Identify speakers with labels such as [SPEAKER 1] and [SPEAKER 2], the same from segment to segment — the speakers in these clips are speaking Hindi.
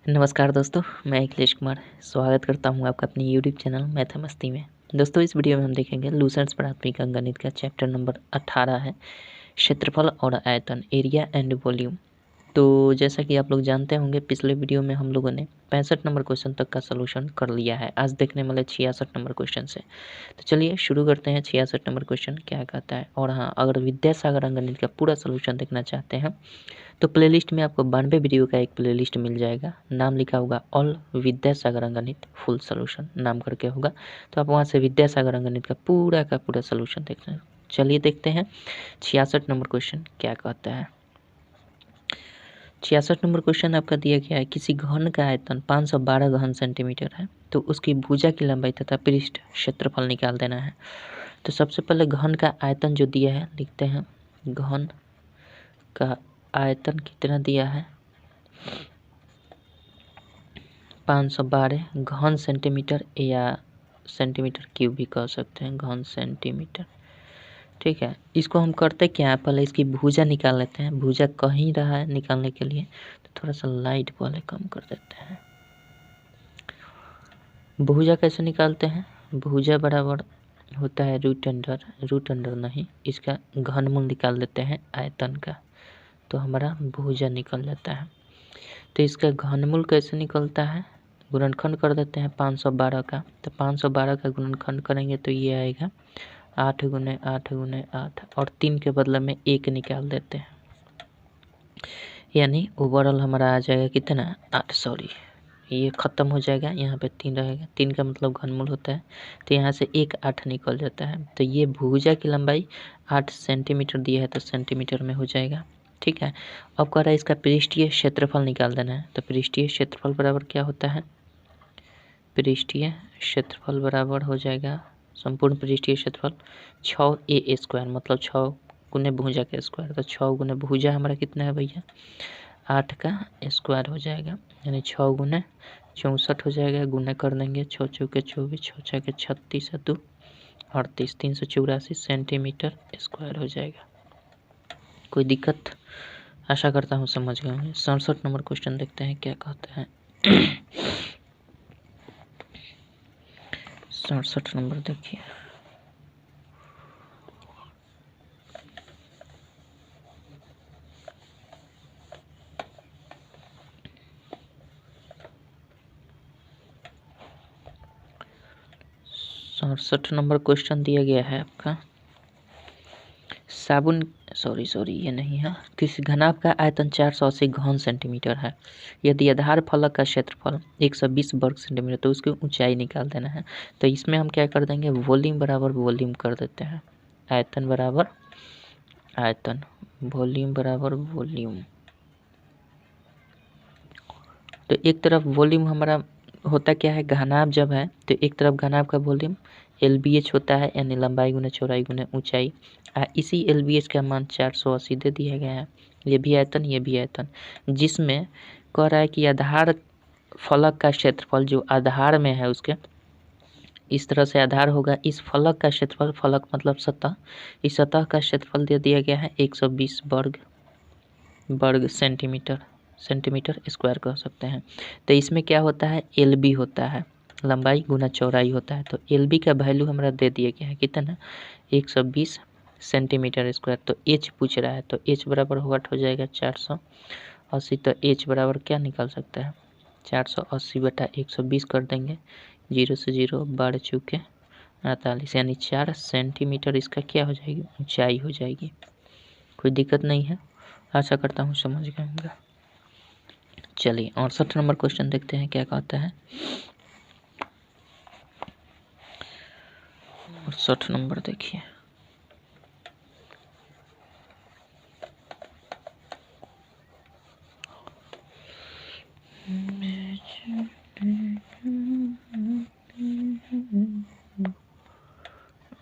[SPEAKER 1] नमस्कार दोस्तों, मैं अखिलेश कुमार स्वागत करता हूं आपका अपनी यूट्यूब चैनल मैथमस्ती में। दोस्तों, इस वीडियो में हम देखेंगे लूसेंट्स प्राथमिक अंकगणित का चैप्टर नंबर 18 है क्षेत्रफल और आयतन, एरिया एंड वॉल्यूम। तो जैसा कि आप लोग जानते होंगे, पिछले वीडियो में हम लोगों ने 65 नंबर क्वेश्चन तक का सलूशन कर लिया है। आज देखने वाले 66 नंबर क्वेश्चन से। तो चलिए शुरू करते हैं। 66 नंबर क्वेश्चन क्या कहता है। और हाँ, अगर विद्यासागर अंकगणित का पूरा सलूशन देखना चाहते हैं तो प्लेलिस्ट में आपको 92 वीडियो का एक प्लेलिस्ट मिल जाएगा। नाम लिखा होगा ऑल विद्यासागर अंकगणित फुल सलूशन नाम करके होगा। तो आप वहाँ से विद्यासागर अंकगणित का पूरा सलूशन देख सकते हैं। चलिए देखते हैं 66 नंबर क्वेश्चन क्या कहता है। 66 नंबर क्वेश्चन आपका दिया गया है, किसी घन का आयतन 512 घन सेंटीमीटर है तो उसकी भुजा की लंबाई तथा पृष्ठ क्षेत्रफल निकाल देना है। तो सबसे पहले घन का आयतन जो दिया है लिखते हैं। घन का आयतन कितना दिया है 512 घन सेंटीमीटर या सेंटीमीटर क्यूब भी कह सकते हैं, घन सेंटीमीटर। ठीक है, इसको हम करते क्या है, पहले इसकी भुजा निकाल लेते हैं। भुजा कहीं रहा है निकालने के लिए, तो थोड़ा सा लाइट पहले कम कर देते हैं। भुजा कैसे निकालते हैं, भुजा बराबर होता है रूट अंडर नहीं, इसका घनमूल निकाल देते हैं आयतन का, तो हमारा भुजा निकल जाता है। तो इसका घनमूल कैसे निकलता है, गुणनखंड कर देते हैं 512 का। तो 512 का गुणनखंड करेंगे तो ये आएगा 8 गुने 8 गुने 8, और 3 के बदले में 1 निकाल देते हैं, यानी ओवरऑल हमारा आ जाएगा कितना 8। सॉरी, ये ख़त्म हो जाएगा, यहाँ पे 3 रहेगा। 3 का मतलब घनमूल होता है, तो यहाँ से 1 8 निकल जाता है। तो ये भुजा की लंबाई 8 सेंटीमीटर दिया है, तो सेंटीमीटर में हो जाएगा। ठीक है, अब कह रहा है इसका पृष्ठीय क्षेत्रफल निकाल देना है। तो पृष्ठीय क्षेत्रफल बराबर क्या होता है, पृष्ठीय क्षेत्रफल बराबर हो जाएगा संपूर्ण पृष्ठीय क्षेत्रफल 6a स्क्वायर, मतलब 6 गुने भुजा का स्क्वायर। तो 6 गुने भुजा हमारा कितना है भैया 8 का स्क्वायर हो जाएगा, यानी 6 गुने 64 हो जाएगा। गुने कर देंगे 6 चौके 24, 6 छके 36, 2 38, 384 सेंटीमीटर स्क्वायर हो जाएगा। कोई दिक्कत, आशा करता हूँ समझ गए होंगे। 67 नंबर क्वेश्चन देखते हैं क्या कहते हैं। 67 नंबर देखिए। सड़सठ नंबर क्वेश्चन दिया गया है आपका, साबुन सॉरी ये नहीं है। किसी घनाभ का आयतन 480 घन सेंटीमीटर है, यदि आधार फलक का क्षेत्रफल 120 वर्ग सेंटीमीटर, तो उसकी ऊंचाई निकाल देना है। तो इसमें हम क्या कर देंगे, वॉल्यूम बराबर वॉल्यूम कर देते हैं, आयतन बराबर आयतन, वॉल्यूम बराबर वॉल्यूम। तो एक तरफ वॉल्यूम हमारा होता क्या है, घनाभ जब है तो एक तरफ घनाभ का वॉल्यूम LBH होता है, यानी लंबाई गुने चौड़ाई गुने ऊंचाई। इसी LBH का मान 480 दे दिया गया है। ये भी आयतन, ये भी आयतन, जिसमें कह रहा है कि आधार फलक का क्षेत्रफल जो आधार में है उसके, इस तरह से आधार होगा, इस फलक का क्षेत्रफल, फलक मतलब सतह, इस सतह का क्षेत्रफल दे दिया गया है 120 वर्ग सेंटीमीटर स्क्वायर कह सकते हैं। तो इसमें क्या होता है, LB होता है, लंबाई गुना चौड़ाई होता है। तो LB का वैल्यू हमारा दे दिया गया है कितना 120 सेंटीमीटर स्क्वायर। तो H पूछ रहा है, तो H बराबर हो जाएगा 480। तो H बराबर क्या निकल सकता है 480 बटा 120 कर देंगे, 0 से 0 बढ़ चुके 48, यानी 4 सेंटीमीटर इसका क्या हो जाएगी, ऊंचाई हो जाएगी। कोई दिक्कत नहीं है, आशा करता हूँ समझ गए होंगे। चलिए 68 नंबर क्वेश्चन देखते हैं क्या कहता है। 68 नंबर देखिए।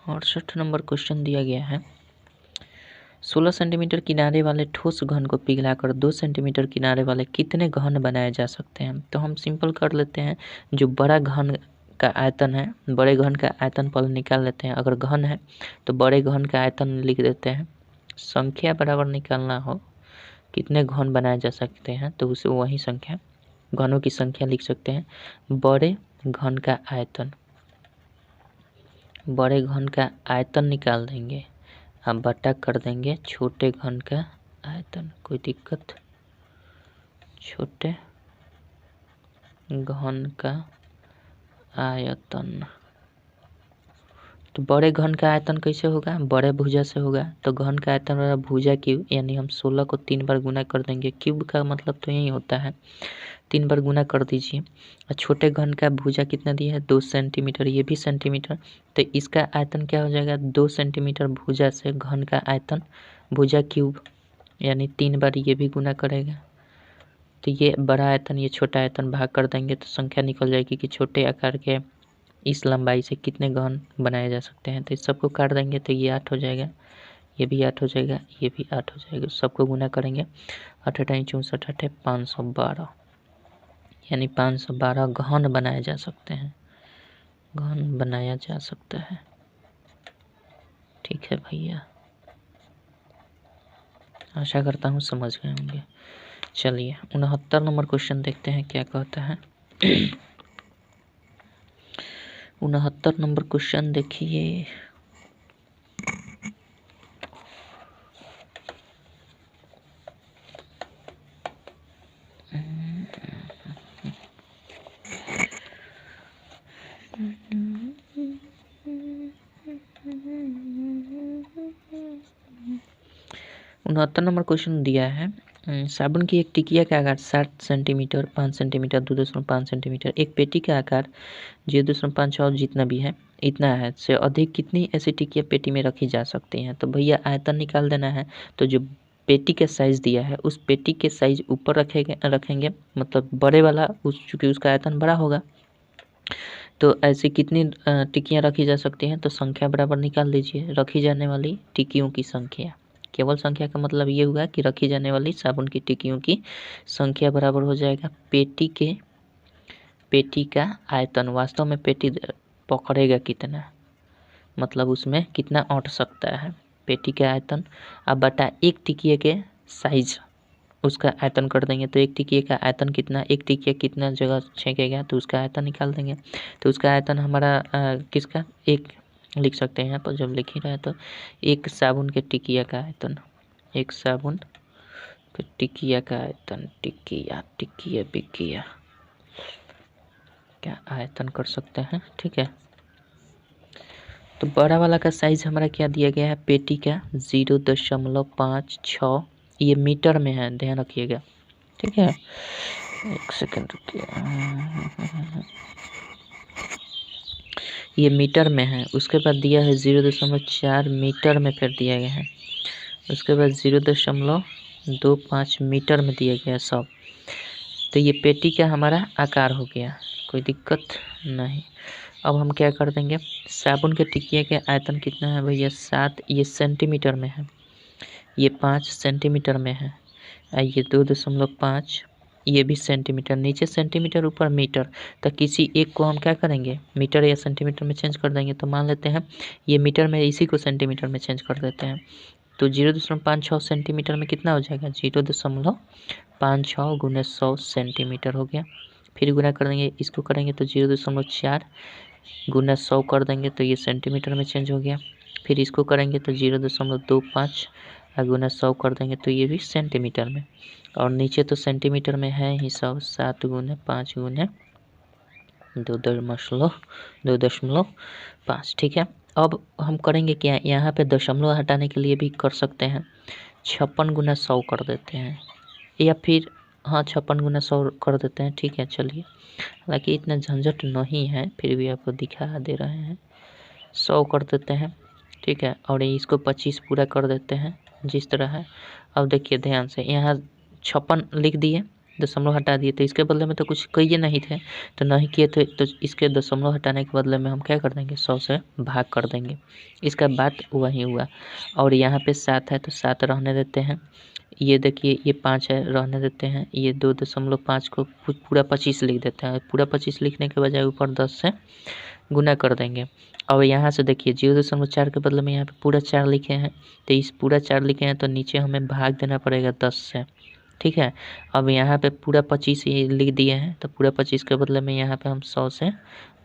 [SPEAKER 1] और 68 नंबर क्वेश्चन दिया गया है, 16 सेंटीमीटर किनारे वाले ठोस घन को पिघलाकर 2 सेंटीमीटर किनारे वाले कितने घन बनाए जा सकते हैं। तो हम सिंपल कर लेते हैं, जो बड़ा घन का आयतन है, बड़े घन का आयतन पहले निकाल लेते हैं। अगर घन है तो बड़े घन का आयतन लिख देते हैं, संख्या बराबर निकालना हो कितने घन बनाए जा सकते हैं तो उसे वही संख्या घनों की संख्या लिख सकते हैं। बड़े घन का आयतन, बड़े घन का आयतन निकाल देंगे, अब बटा कर देंगे छोटे घन का आयतन। कोई दिक्कत? छोटे घन का आयतन, तो बड़े घन का आयतन कैसे होगा? बड़े भुजा से होगा, तो घन का आयतन वाला भुजा क्यूब, यानी हम 16 को 3 बार गुना कर देंगे। क्यूब का मतलब तो यही होता है, 3 बार गुना कर दीजिए। और छोटे घन का भुजा कितना दिया है? 2 सेंटीमीटर, ये भी सेंटीमीटर, तो इसका आयतन क्या हो जाएगा? 2 सेंटीमीटर भुजा से घन का आयतन भुजा क्यूब, यानी 3 बार ये भी गुना करेगा। तो ये बड़ा आयतन, ये छोटा आयतन भाग कर देंगे तो संख्या निकल जाएगी कि छोटे आकार के इस लंबाई से कितने घन बनाए जा सकते हैं। तो इस सबको काट देंगे तो ये 8 हो जाएगा, ये भी 8 हो जाएगा, ये भी 8 हो जाएगा। सबको गुना करेंगे, 8 8 64 8 512, यानी 512 घन बनाए जा सकते हैं, घन बनाया जा सकता है। ठीक है भैया, आशा करता हूँ समझ गए होंगे। चलिए 69 नंबर क्वेश्चन देखते हैं क्या कहता है। 69 नंबर क्वेश्चन देखिए। उनहत्तर नंबर क्वेश्चन दिया है, साबुन की एक टिकिया का आकार 7 सेंटीमीटर, 5 सेंटीमीटर, 2.5 सेंटीमीटर, एक पेटी का आकार 0.5 जितना भी है, इतना है से अधिक कितनी ऐसी टिकिया पेटी में रखी जा सकती हैं। तो भैया आयतन निकाल देना है, तो जो पेटी का साइज़ दिया है उस पेटी के साइज ऊपर रखेंगे, मतलब बड़े वाला, चूँकि उसका आयतन बड़ा होगा। तो ऐसी कितनी टिक्कियाँ रखी जा सकती हैं? तो संख्या बराबर निकाल लीजिए, रखी जाने वाली टिक्कियों की संख्या। केवल संख्या का मतलब ये हुआ कि रखी जाने वाली साबुन की टिक्कियों की संख्या बराबर हो जाएगा पेटी का आयतन। वास्तव में पेटी पकड़ेगा कितना, मतलब उसमें कितना अट सकता है, पेटी का आयतन, अब बटा एक टिकिए के साइज, उसका आयतन कर देंगे। तो एक टिकिए का आयतन कितना, एक टिकिया कितना जगह छेकेगा, तो उसका आयतन निकाल देंगे। तो उसका आयतन हमारा किसका, एक लिख सकते हैं यहाँ पर जब लिख ही रहे, तो एक साबुन के टिकिया का आयतन, एक साबुन के टिकिया का आयतन, टिकिया बिकिया क्या आयतन कर सकते हैं। ठीक है, तो बड़ा वाला का साइज हमारा क्या दिया गया है? पेटी का 0.56, ये मीटर में है, ध्यान रखिएगा। ठीक है, एक सेकंड रुकिए, ये मीटर में है। उसके बाद दिया है 0.4 मीटर में फिर दिया गया है, उसके बाद 0.25 मीटर में दिया गया सब। तो ये पेटी का हमारा आकार हो गया, कोई दिक्कत नहीं। अब हम क्या कर देंगे, साबुन के टिकिया के आयतन कितना है भैया? 7, ये सेंटीमीटर में है, ये 5 सेंटीमीटर में है, ये 2.5, ये भी सेंटीमीटर, नीचे सेंटीमीटर ऊपर मीटर। तो किसी एक को हम क्या करेंगे, मीटर या सेंटीमीटर में चेंज कर देंगे। तो मान लेते हैं ये मीटर में, इसी को सेंटीमीटर में चेंज कर देते हैं। तो 0.56 सेंटीमीटर में कितना हो जाएगा? 0.56 गुना 100 सेंटीमीटर हो गया। फिर गुना कर देंगे, इसको करेंगे तो 0.4 गुना 100 कर देंगे, तो ये सेंटीमीटर में चेंज हो गया। फिर इसको करेंगे तो 0.25 गुना 100 कर देंगे, तो ये भी सेंटीमीटर में। और नीचे तो सेंटीमीटर में है ही सब, 7 गुना 5 गुना 2.5। ठीक है, अब हम करेंगे क्या, यहाँ पे दशमलव हटाने के लिए भी कर सकते हैं, 56 गुना 100 कर देते हैं, या फिर हाँ 56 गुना 100 कर देते हैं। ठीक है, चलिए, हालांकि इतना झंझट नहीं है, फिर भी आपको दिखा दे रहे हैं। 100 कर देते हैं, ठीक है, और इसको 25 पूरा कर देते हैं जिस तरह है। अब देखिए ध्यान से, यहाँ 56 लिख दिए, दशमलव हटा दिए, तो इसके बदले में तो कुछ किए नहीं थे, तो नहीं किए थे, तो इसके दशमलव हटाने के बदले में हम क्या कर देंगे, 100 से भाग कर देंगे। इसका बात वही हुआ। और यहाँ पे 7 है तो 7 रहने देते हैं, ये देखिए ये 5 है, रहने देते हैं, ये 2.5 को पूरा 25 लिख देते हैं। पूरा 25 लिखने के बजाय ऊपर 10 से गुना कर देंगे। और यहाँ से देखिए 0.4 के बदले में यहाँ पे पूरा 4 लिखे हैं, तो इस पूरा 4 लिखे हैं तो नीचे हमें भाग देना पड़ेगा 10 से, ठीक है। अब यहाँ पे पूरा 25 ये लिख दिए हैं, तो पूरा 25 के बदले में यहाँ पे हम 100 से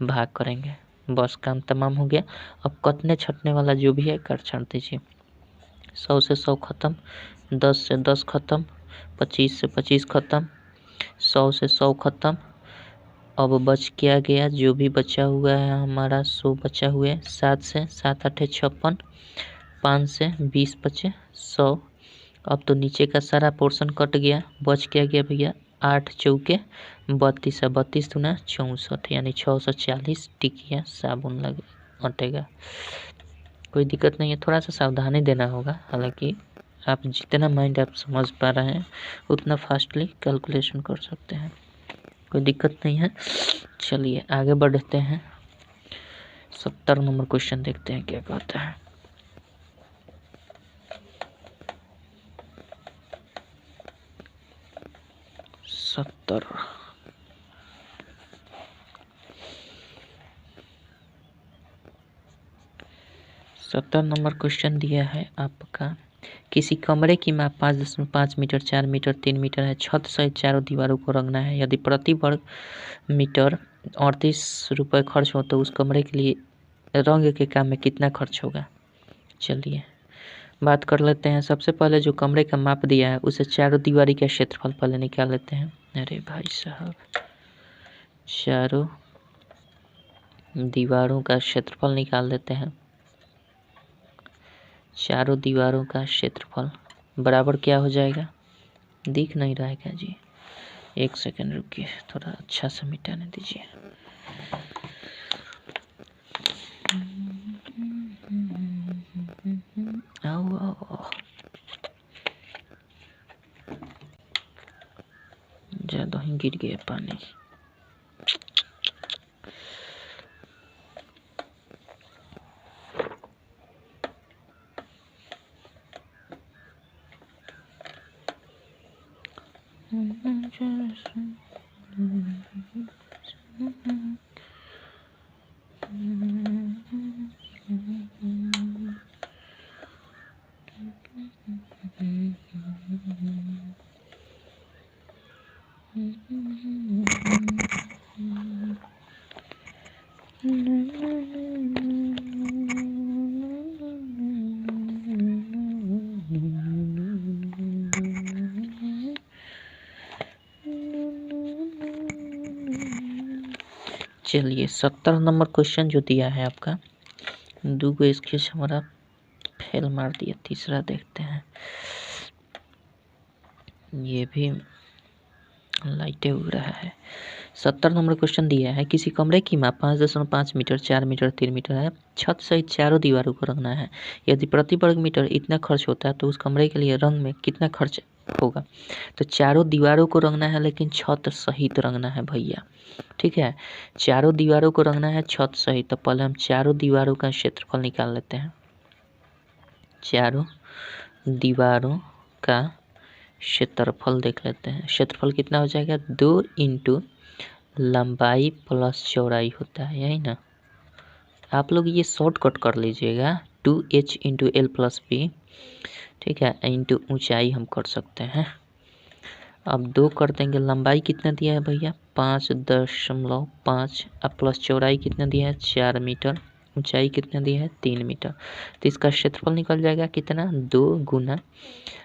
[SPEAKER 1] भाग करेंगे, बस काम तमाम हो गया। अब कटने छटने वाला जो भी है काट छाट दीजिए। 100 से 100 ख़त्म, 10 से 10 ख़त्म, 25 से 25 ख़त्म, 100 से 100 ख़त्म। अब बच क्या गया, जो भी बचा हुआ है हमारा 100 बचा हुआ है। 7 से 7 8 56, 5 से 20 बचे 100। अब तो नीचे का सारा पोर्शन कट गया, बच क्या गया भैया 8 चौके 32, 32 दूना 64, यानी 640 टिकिया साबुन लगे अटेगा। कोई दिक्कत नहीं है, थोड़ा सा सावधानी देना होगा। हालांकि आप जितना माइंड आप समझ पा रहे हैं उतना फास्टली कैलकुलेशन कर सकते हैं, कोई दिक्कत नहीं है। चलिए आगे बढ़ते हैं, 70 नंबर क्वेश्चन देखते हैं क्या कहता है। सत्तर नंबर क्वेश्चन दिया है आपका, किसी कमरे की माप 5.5 मीटर, 4 मीटर, 3 मीटर है। छत सहित चारों दीवारों को रंगना है। यदि प्रति वर्ग मीटर 38 रुपये खर्च हो तो उस कमरे के लिए रंग के काम में कितना खर्च होगा। चलिए बात कर लेते हैं। सबसे पहले जो कमरे का माप दिया है उसे चारों दीवारी का क्षेत्रफल पहले निकाल लेते हैं। अरे भाई साहब, चारों दीवारों का क्षेत्रफल निकाल देते हैं। चारों दीवारों का क्षेत्रफल बराबर क्या हो जाएगा, दिख नहीं रहा है क्या जी, एक सेकंड रुकिए, थोड़ा अच्छा से मिटाने दीजिए। आओ आओ, ज़्यादा ही गिर गया पानी। चलिए 70 नंबर क्वेश्चन जो दिया है आपका, दो गो स्केच हमारा फेल मार दिया, तीसरा देखते हैं। ये भी लाइटें उड़ रहा है। 70 नंबर क्वेश्चन दिया है, किसी कमरे की माप 5.5 मीटर, 4 मीटर, 3 मीटर है। छत सहित चारों दीवारों को रंगना है। यदि प्रति वर्ग मीटर इतना खर्च होता है तो उस कमरे के लिए रंग में कितना खर्च होगा। तो चारों दीवारों को रंगना है लेकिन छत सहित रंगना है भैया, ठीक है। चारों दीवारों को रंगना है छत सहित, तो पहले हम चारों दीवारों का क्षेत्रफल निकाल लेते हैं। चारों दीवारों का क्षेत्रफल देख लेते हैं। क्षेत्रफल कितना हो जाएगा, 2 इंटू लंबाई प्लस चौड़ाई होता है, यही ना। आप लोग ये शॉर्टकट कर लीजिएगा, 2h into L plus B, ठीक है, इंटू ऊंचाई हम कर सकते हैं। अब 2 कर देंगे। लंबाई कितना दिया है भैया 5.5, अब प्लस चौड़ाई कितना दिया है 4 मीटर, ऊंचाई कितना दिया है 3 मीटर। तो इसका क्षेत्रफल निकल जाएगा कितना, 2 गुना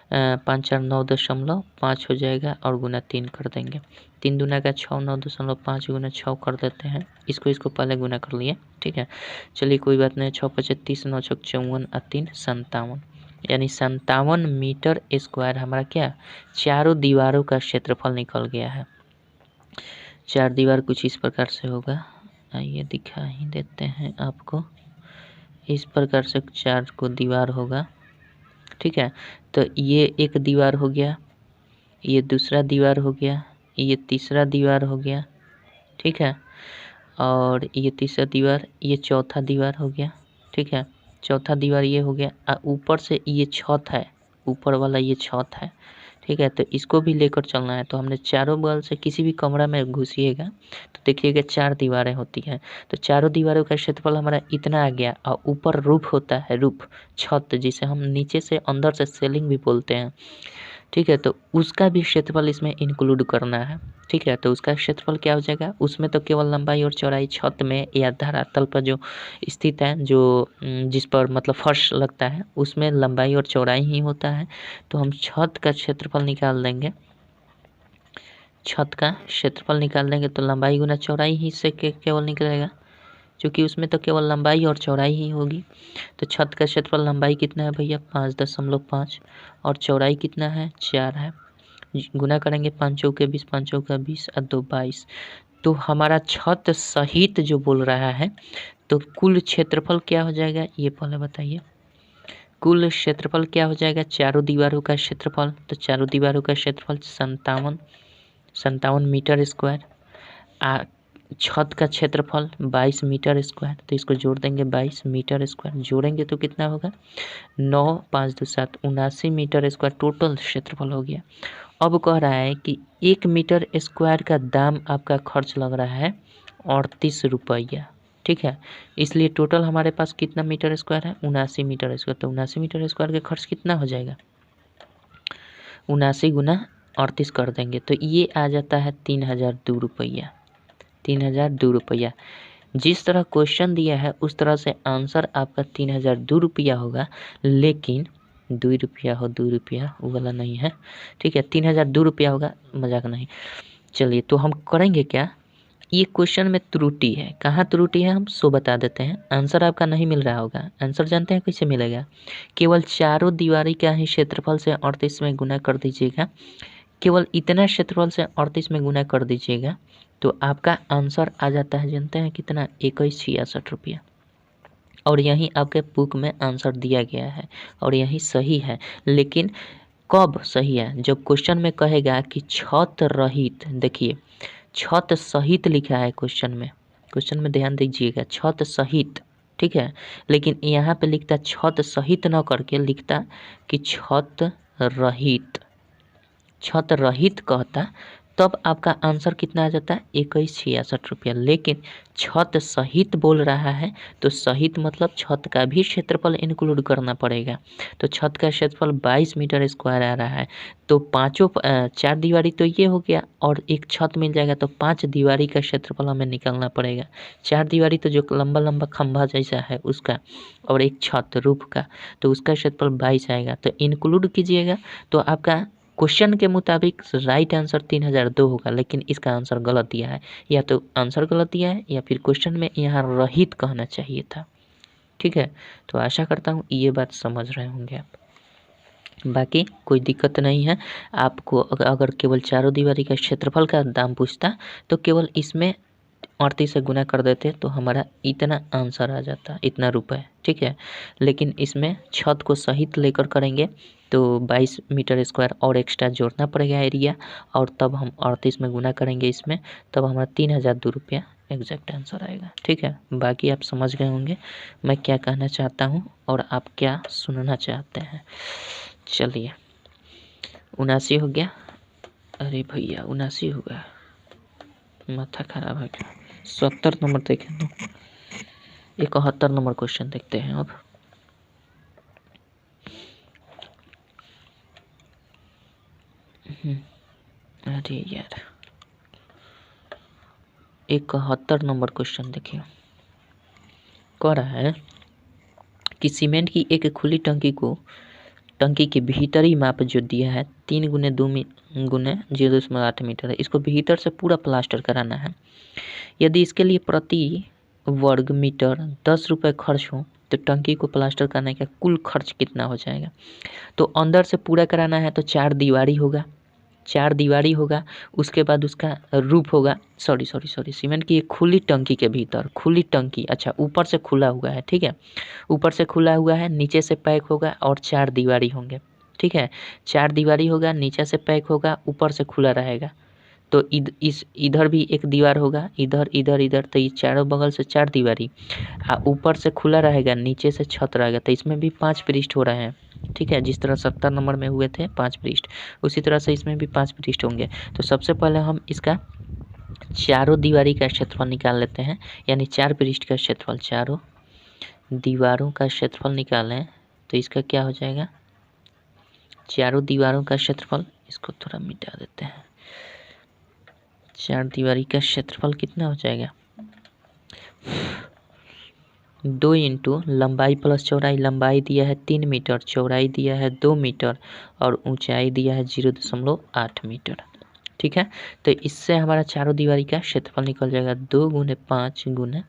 [SPEAKER 1] 5 4 9.5 हो जाएगा और गुना 3 कर देंगे। 3 दूना का 6, 9.5 गुना 6 कर देते हैं। इसको पहले गुना कर लिए, ठीक है। चलिए कोई बात नहीं, 6 5 30, 9 6 54 और 3 57, यानी 57 मीटर स्क्वायर हमारा क्या, चारों दीवारों का क्षेत्रफल निकल गया है। चार दीवार कुछ इस प्रकार से होगा, आइए दिखा ही देते हैं आपको। इस प्रकार से चार को दीवार होगा, ठीक है। तो ये एक दीवार हो गया, ये दूसरा दीवार हो गया, ये तीसरा दीवार हो गया, ठीक है। और ये तीसरा दीवार, ये चौथा दीवार हो गया, ठीक है। चौथा दीवार ये हो गया, ऊपर से ये छत है, ऊपर वाला ये छत है, ठीक है। तो इसको भी लेकर चलना है। तो हमने चारों बगल से किसी भी कमरा में घुसिएगा तो देखिएगा 4 दीवारें होती हैं। तो चारों दीवारों का क्षेत्रफल हमारा इतना आ गया, और ऊपर रूफ होता है, रूफ छत, जिसे हम नीचे से अंदर से सेलिंग भी बोलते हैं। ठीक है, तो उसका भी क्षेत्रफल इसमें इंक्लूड करना है। ठीक है, तो उसका क्षेत्रफल क्या हो जाएगा, उसमें तो केवल लंबाई और चौड़ाई छत में या धरातल पर जो स्थित है, जो जिस पर मतलब फर्श लगता है उसमें लंबाई और चौड़ाई ही होता है। तो हम छत का क्षेत्रफल निकाल देंगे, छत का क्षेत्रफल निकाल देंगे तो लंबाई गुना चौड़ाई ही से केवल निकलेगा, क्योंकि उसमें तो केवल लंबाई और चौड़ाई ही होगी। तो छत का क्षेत्रफल लंबाई कितना है भैया 5.5 और चौड़ाई कितना है 4 है। गुना करेंगे 5 चौके 20, 5 चौका 20 और 2 22। तो हमारा छत सहित जो बोल रहा है, तो कुल क्षेत्रफल क्या हो जाएगा ये पहले बताइए। कुल क्षेत्रफल क्या हो जाएगा, चारों दीवारों का क्षेत्रफल, तो चारों दीवारों का क्षेत्रफल 57 मीटर स्क्वायर। छत का क्षेत्रफल 22 मीटर स्क्वायर, तो इसको जोड़ देंगे 22 मीटर स्क्वायर, जोड़ेंगे तो कितना होगा 9 5 2 7 79 मीटर स्क्वायर टोटल क्षेत्रफल हो गया। अब कह रहा है कि 1 मीटर स्क्वायर का दाम आपका खर्च लग रहा है 38 रुपया। ठीक है, इसलिए टोटल हमारे पास कितना मीटर स्क्वायर है 79 मीटर स्क्वायर। तो 79 मीटर स्क्वायर का खर्च कितना हो जाएगा, 79 गुना 38 कर देंगे तो ये आ जाता है 3002 रुपया। 3002 रुपया। जिस तरह क्वेश्चन दिया है उस तरह से आंसर आपका 3002 रुपया होगा, लेकिन 2 रुपया हो 2 रुपया वो वाला नहीं है। ठीक है, 3002 रुपया होगा, मजाक नहीं। चलिए, तो हम करेंगे क्या, ये क्वेश्चन में त्रुटि है, कहाँ त्रुटि है हम सो बता देते हैं। आंसर आपका नहीं मिल रहा होगा, आंसर जानते हैं कैसे मिलेगा, केवल चारों दीवारी का ही क्षेत्रफल से 38 में गुना कर दीजिएगा, केवल इतना क्षेत्रफल से 38 में गुना कर दीजिएगा तो आपका आंसर आ जाता है, जानते हैं कितना 2166 रुपया। और यही आपके बुक में आंसर दिया गया है और यही सही है। लेकिन कब सही है, जब क्वेश्चन में कहेगा कि छत रहित, देखिए छत सहित लिखा है क्वेश्चन में ध्यान दीजिएगा, छत सहित। ठीक है, लेकिन यहाँ पे लिखता छत सहित न करके लिखता कि छत रहित, छत रहित कहता, तब आपका आंसर कितना आ जाता है 2166 रुपया। लेकिन छत सहित बोल रहा है तो सहित मतलब छत का भी क्षेत्रफल इंक्लूड करना पड़ेगा। तो छत का क्षेत्रफल 22 मीटर स्क्वायर आ रहा है, तो पांचों 4 दीवारी तो ये हो गया और एक छत मिल जाएगा, तो 5 दीवारी का क्षेत्रफल हमें निकालना पड़ेगा। 4 दीवारी तो जो लंबा लंबा खंभा जैसा है उसका, और एक छत रूफ का, तो उसका क्षेत्रफल 22 आएगा। तो इंक्लूड कीजिएगा तो आपका क्वेश्चन के मुताबिक राइट आंसर 3002 होगा, लेकिन इसका आंसर गलत दिया है। या तो आंसर गलत दिया है या फिर क्वेश्चन में यहाँ रहित कहना चाहिए था। ठीक है, तो आशा करता हूँ ये बात समझ रहे होंगे आप। बाकी कोई दिक्कत नहीं है आपको। अगर केवल चारों दीवारी का क्षेत्रफल का दाम पूछता तो केवल इसमें 38 से गुना कर देते तो हमारा इतना आंसर आ जाता, इतना रुपए। ठीक है, लेकिन इसमें छत को सहित लेकर करेंगे तो 22 मीटर स्क्वायर और एक्स्ट्रा जोड़ना पड़ेगा एरिया, और तब हम 38 में गुना करेंगे इसमें, तब हमारा 3002 रुपया एग्जैक्ट आंसर आएगा। ठीक है, बाकी आप समझ गए होंगे मैं क्या कहना चाहता हूँ और आप क्या सुनना चाहते हैं। चलिए, 79 हो गया, अरे भैया 79 हो गया, माथा खराब है क्या। 70 नंबर देखें तो 71 नंबर क्वेश्चन देखते हैं अब। अरे यार, 71 नंबर क्वेश्चन देखिए, कह रहा है कि सीमेंट की एक खुली टंकी के भीतरी माप जो दिया है 3 गुने 2 गुने 0.8 मीटर है, इसको भीतर से पूरा प्लास्टर कराना है। यदि इसके लिए प्रति वर्ग मीटर 10 रुपये खर्च हो तो टंकी को प्लास्टर करने का कुल खर्च कितना हो जाएगा। तो अंदर से पूरा कराना है तो 4 दीवारी होगा, 4 दीवारी होगा, उसके बाद उसका रूफ होगा, सॉरी सीमेंट की एक खुली टंकी के भीतर, खुली टंकी, अच्छा ऊपर से खुला हुआ है। ठीक है, ऊपर से खुला हुआ है, नीचे से पैक होगा और 4 दीवारी होंगे। ठीक है, 4 दीवारी होगा, नीचे से पैक होगा, ऊपर से खुला रहेगा। तो इधर भी एक दीवार होगा, इधर इधर इधर, तो ये चारों बगल से 4 दीवारी, ऊपर से खुला रहेगा, नीचे से छत रहेगा, तो इसमें भी 5 पृष्ठ हो रहे हैं। ठीक है, जिस तरह 70 नंबर में हुए थे 5 पृष्ठ, उसी तरह से इसमें भी 5 पृष्ठ होंगे। तो सबसे पहले हम इसका चारों दीवारी का क्षेत्रफल निकाल लेते हैं, यानी 4 पृष्ठ का क्षेत्रफल, चारों दीवारों का क्षेत्रफल निकालें तो इसका क्या हो जाएगा चारों दीवारों का क्षेत्रफल, इसको थोड़ा मिटा देते हैं, चार दीवारी का क्षेत्रफल कितना हो जाएगा 2 इंटू लंबाई प्लस चौड़ाई, लंबाई दिया है 3 मीटर, चौड़ाई दिया है 2 मीटर और ऊंचाई दिया है 0.8 मीटर। ठीक है, तो इससे हमारा चारों दीवारी का क्षेत्रफल निकल जाएगा 2 गुने 5 गुने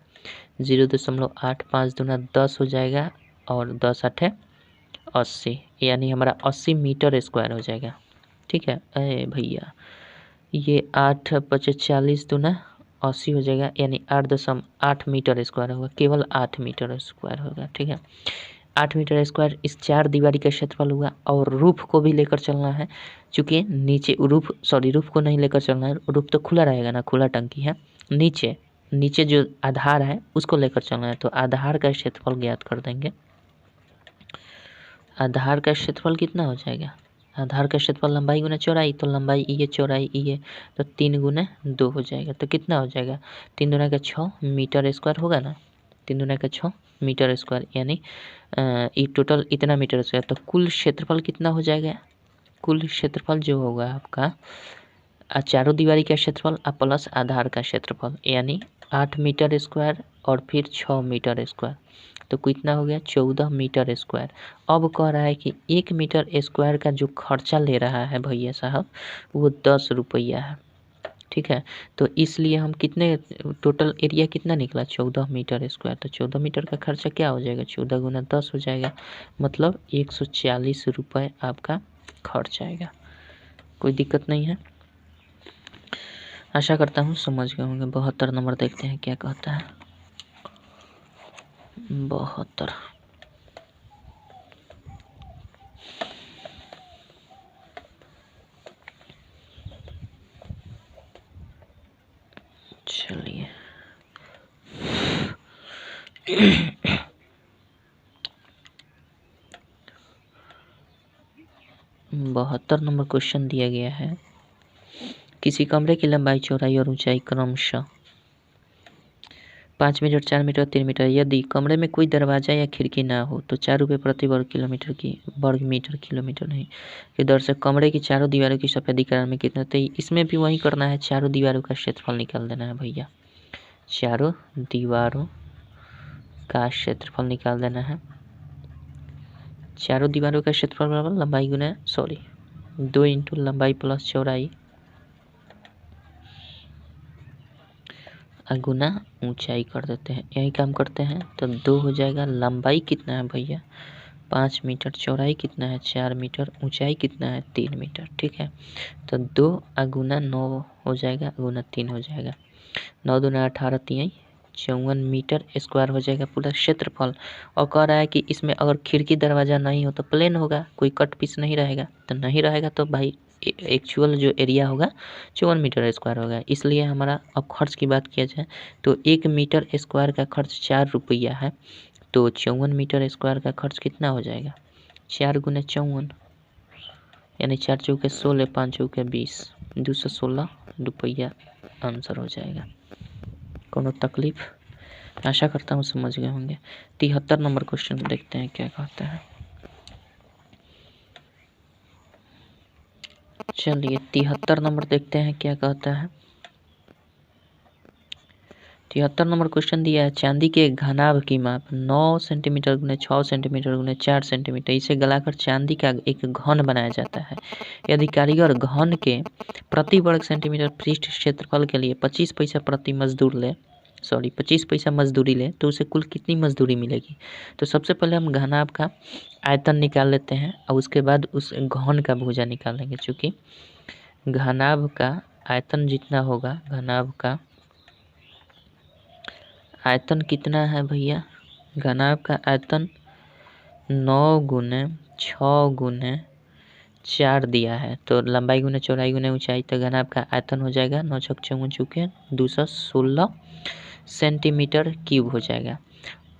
[SPEAKER 1] 0.8, 5 दूना 10 हो जाएगा और 10 आठे 80, यानी हमारा 80 मीटर स्क्वायर हो जाएगा। ठीक है, अरे भैया ये 8 × 40 दूना 80 हो जाएगा, यानी 8.8 मीटर स्क्वायर होगा, केवल 8 मीटर स्क्वायर होगा। ठीक है, 8 मीटर स्क्वायर इस चार दीवारी का क्षेत्रफल हुआ। और रूफ को भी लेकर चलना है, चूँकि नीचे रूफ को नहीं लेकर चलना है, रूफ तो खुला रहेगा ना, खुला टंकी है। नीचे जो आधार है उसको लेकर चलना है, तो आधार का क्षेत्रफल ज्ञात कर देंगे। आधार का क्षेत्रफल कितना हो जाएगा, आधार का क्षेत्रफल लंबाई गुना चौड़ाई, तो लंबाई ये चौड़ाई ये, तो 3 गुना 2 हो जाएगा, तो कितना हो जाएगा 3 दूना का 6 मीटर स्क्वायर होगा ना, 3 दूना का 6 मीटर स्क्वायर, यानी ये टोटल इतना मीटर स्क्वायर। तो कुल क्षेत्रफल कितना हो जाएगा, कुल क्षेत्रफल जो होगा आपका चारों दीवारी का क्षेत्रफल प्लस आधार का क्षेत्रफल, यानी 8 मीटर स्क्वायर और फिर 6 मीटर स्क्वायर, तो कितना हो गया 14 मीटर स्क्वायर। अब कह रहा है कि 1 मीटर स्क्वायर का जो खर्चा ले रहा है भैया साहब वो 10 रुपया है। ठीक है, तो इसलिए हम कितने टोटल एरिया कितना निकला 14 मीटर स्क्वायर, तो 14 मीटर का खर्चा क्या हो जाएगा 14 गुना 10 हो जाएगा, मतलब 140 रुपये आपका खर्च आएगा। कोई दिक्कत नहीं है, आशा करता हूँ समझ गए होंगे। 72 नंबर देखते हैं क्या कहता है। 72 चलिए 72 नंबर क्वेश्चन दिया गया है, किसी कमरे की लंबाई चौड़ाई और ऊंचाई क्रमशः 5 मीटर 4 मीटर 3 मीटर, यदि कमरे में कोई दरवाजा या खिड़की ना हो तो 4 रुपये प्रति वर्ग किलोमीटर नहीं की दर से कमरे की चारों दीवारों की सफेदीकरण में कितना, तो इसमें भी वही करना है, चारों दीवारों का क्षेत्रफल निकाल देना है भैया, चारों दीवारों का क्षेत्रफल निकाल देना है। चारों दीवारों का क्षेत्रफल बराबर लंबाई गुना 2 इंटू लंबाई प्लस चौड़ाई गुना ऊंचाई कर देते हैं, यही काम करते हैं। तो 2 हो जाएगा, लंबाई कितना है भैया 5 मीटर, चौड़ाई कितना है 4 मीटर, ऊंचाई कितना है 3 मीटर। ठीक है, तो 2 गुना 9 हो जाएगा, गुना 3 हो जाएगा, 9 दूना 18 3 54 मीटर स्क्वायर हो जाएगा पूरा क्षेत्रफल। और कह रहा है कि इसमें अगर खिड़की दरवाज़ा नहीं हो तो प्लेन होगा, कोई कट पीस नहीं रहेगा, तो नहीं रहेगा तो भाई एक्चुअल जो एरिया होगा 54 मीटर स्क्वायर होगा। इसलिए हमारा अब खर्च की बात किया जाए तो 1 मीटर स्क्वायर का खर्च 4 रुपया है, तो 54 मीटर स्क्वायर का खर्च कितना हो जाएगा 4 गुना 54, यानी 4 चौके 16 5 चौके 20, 216 रुपया आंसर हो जाएगा। कोनो तकलीफ, आशा करता हूँ समझ गए होंगे। 73 नंबर क्वेश्चन देखते हैं क्या कहता है। चलिए 73 नंबर देखते हैं क्या कहता है। 73 नंबर क्वेश्चन दिया है, चांदी के घनाभ की माप 9 सेंटीमीटर गुने 6 सेंटीमीटर गुने 4 सेंटीमीटर, इसे गलाकर चांदी का एक घन बनाया जाता है। यदि कारीगर घन के प्रति वर्ग सेंटीमीटर पृष्ठ क्षेत्रफल के लिए 25 पैसा मजदूरी ले तो उसे कुल कितनी मजदूरी मिलेगी। तो सबसे पहले हम घनाभ का आयतन निकाल लेते हैं और उसके बाद उस घन का भुजा निकालेंगे। चूँकि घनाभ का आयतन जितना होगा, घनाभ का आयतन कितना है भैया, घनाभ का आयतन 9 गुने 6 गुने 4 दिया है, तो लंबाई गुने चौड़ाई गुने ऊंचाई, तो घनाभ का आयतन हो जाएगा 9 छक 54 चूके 216 सेंटीमीटर क्यूब हो जाएगा।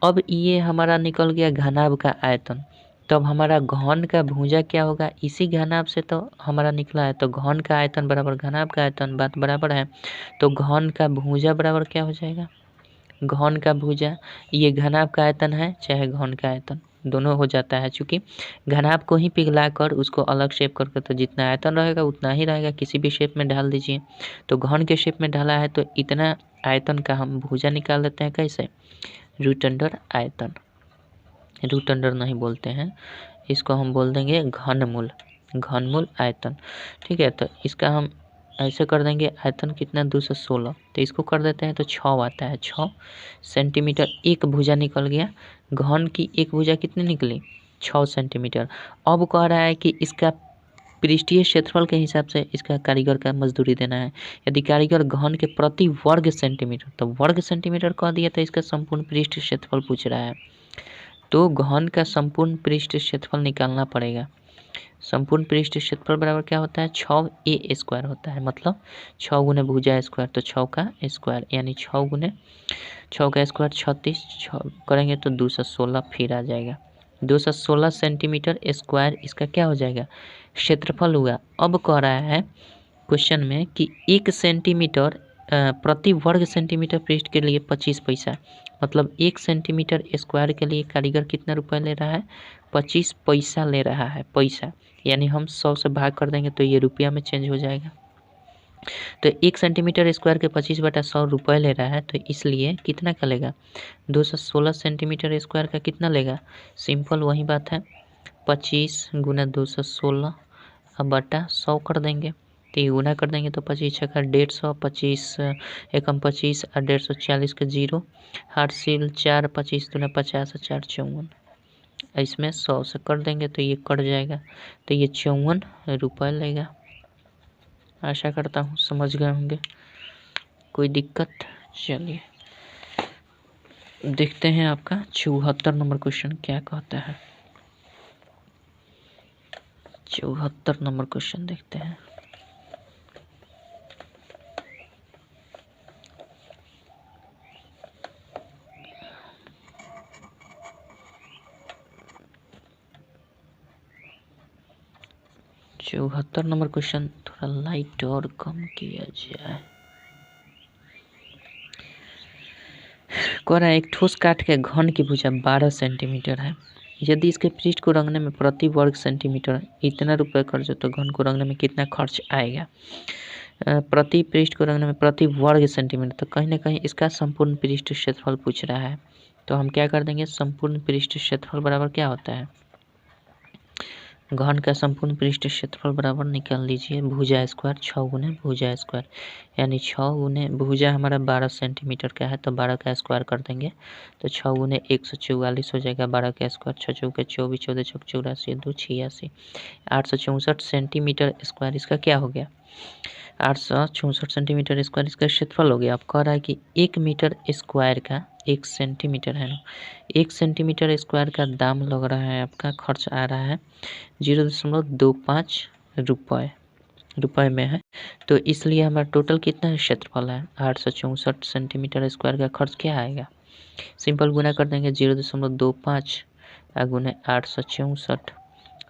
[SPEAKER 1] अब ये हमारा निकल गया घनाभ का आयतन, तब हमारा घन का भुजा क्या होगा, इसी घनाभ से तो हमारा निकला है, तो घन का आयतन बराबर घनाभ का आयतन, बात बराबर है। तो घन का भुजा बराबर क्या हो जाएगा, घन का भुजा, ये घनाभ का आयतन है चाहे घन का आयतन, दोनों हो जाता है। चूँकि घनाभ को ही पिघलाकर उसको अलग शेप करके तो जितना आयतन रहेगा उतना ही रहेगा, किसी भी शेप में ढाल दीजिए। तो घन के शेप में ढाला है तो इतना आयतन का हम भुजा निकाल लेते हैं। कैसे? रूट अंडर आयतन, रूट अंडर नहीं बोलते हैं इसको, हम बोल देंगे घनमूल, घनमूल आयतन। ठीक है, तो इसका हम ऐसे कर देंगे, आयतन कितना 216, तो इसको कर देते हैं तो 6 आता है, 6 सेंटीमीटर एक भुजा निकल गया। घन की एक भुजा कितनी निकली? 6 सेंटीमीटर। अब कह रहा है कि इसका पृष्ठीय क्षेत्रफल के हिसाब से इसका कारीगर का मजदूरी देना है। यदि कारीगर घन के प्रति वर्ग सेंटीमीटर, तो वर्ग सेंटीमीटर कह दिया तो इसका संपूर्ण पृष्ठ क्षेत्रफल पूछ रहा है, तो घन का संपूर्ण पृष्ठ क्षेत्रफल निकालना पड़ेगा। संपूर्ण पृष्ठ क्षेत्रफल बराबर क्या होता है? 6a स्क्वायर होता है, मतलब 6 गुने भुजा स्क्वायर, तो 6 का स्क्वायर यानी 6 गुने 6 का स्क्वायर 36, 6 करेंगे तो 216 फिर आ जाएगा। 216 सेंटीमीटर स्क्वायर इसका क्या हो जाएगा? क्षेत्रफल हुआ। अब कह रहा है क्वेश्चन में कि 1 सेंटीमीटर प्रति वर्ग सेंटीमीटर पृष्ठ के लिए 25 पैसा, मतलब 1 सेंटीमीटर स्क्वायर के लिए कारीगर कितना रुपया ले रहा है? 25 पैसा ले रहा है, पैसा, यानी हम 100 से भाग कर देंगे तो ये रुपया में चेंज हो जाएगा। तो 1 सेंटीमीटर स्क्वायर के 25/100 रुपये ले रहा है, तो इसलिए कितना का लेगा? 216 सेंटीमीटर स्क्वायर का कितना लेगा? सिंपल वही बात है, 25 गुना 216 अब बटा 100 कर देंगे, तो ये गुना कर देंगे तो 25 छक्का 150, 25 एकम 25 और 150 के 0, हार्सिल 4, 25 दूना 50 और 4 54, इसमें 100 से कर देंगे तो ये कट जाएगा, तो ये 54 रुपये लेगा। आशा करता हूँ समझ गए होंगे, कोई दिक्कत? चलिए देखते हैं आपका 74 नंबर क्वेश्चन क्या कहता है। 74 नंबर क्वेश्चन देखते हैं। चौहत्तर नंबर क्वेश्चन थोड़ा लाइट और कम किया जाए। कह रहा है एक ठोस काठ के घन की भुजा 12 सेंटीमीटर है, यदि इसके पृष्ठ को रंगने में प्रति वर्ग सेंटीमीटर इतना रुपये खर्च हो तो घन को रंगने में कितना खर्च आएगा? प्रति पृष्ठ को रंगने में प्रति वर्ग सेंटीमीटर, तो कहीं ना कहीं इसका संपूर्ण पृष्ठ क्षेत्रफल पूछ रहा है, तो हम क्या कर देंगे? संपूर्ण पृष्ठ क्षेत्रफल बराबर क्या होता है? घन का संपूर्ण पृष्ठ क्षेत्रफल बराबर निकाल लीजिए भुजा स्क्वायर 6 गुने भुजा स्क्वायर, यानी 6 गुने भुजा हमारा 12 सेंटीमीटर का है तो 12 का स्क्वायर कर देंगे तो 6 गुने 144 हो जाएगा, 12 का स्क्वायर 6 चौके 24, 14 चौक 84, 2 86, 864 सेंटीमीटर स्क्वायर इसका क्या हो गया? 864 सेंटीमीटर स्क्वायर इसका क्षेत्रफल हो गया। अब कह रहा है कि 1 मीटर स्क्वायर का 1 सेंटीमीटर है ना, 1 सेंटीमीटर स्क्वायर का दाम लग रहा है आपका, खर्च आ रहा है 0.25 रुपये में है, तो इसलिए हमारा टोटल कितना क्षेत्रफल है? 864 सेंटीमीटर स्क्वायर का खर्च क्या आएगा? सिंपल गुना कर देंगे 0.25 गुने 864।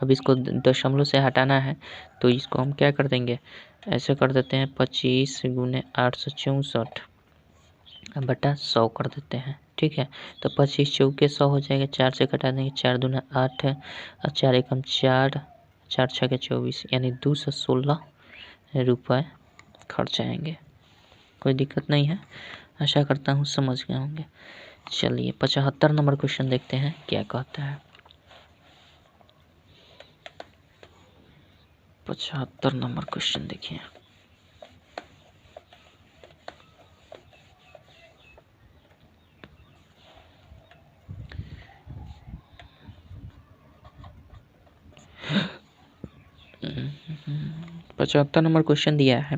[SPEAKER 1] अब इसको दशमलव से हटाना है तो इसको हम क्या कर देंगे? ऐसे कर देते हैं 25 गुने 864 बटा 100 कर देते हैं। ठीक है, तो 25 चौके 100 हो जाएगा, 4 से कटा देंगे, 4 दूना 8 है और 4 एकम 4, 4 छः 24, यानी 216 रुपये खर्च आएंगे। कोई दिक्कत नहीं है, आशा करता हूँ समझ गए होंगे। चलिए 75 नंबर क्वेश्चन देखते हैं क्या कहता है। 75 नंबर क्वेश्चन देखिए। पचहत्तर नंबर क्वेश्चन दिया है,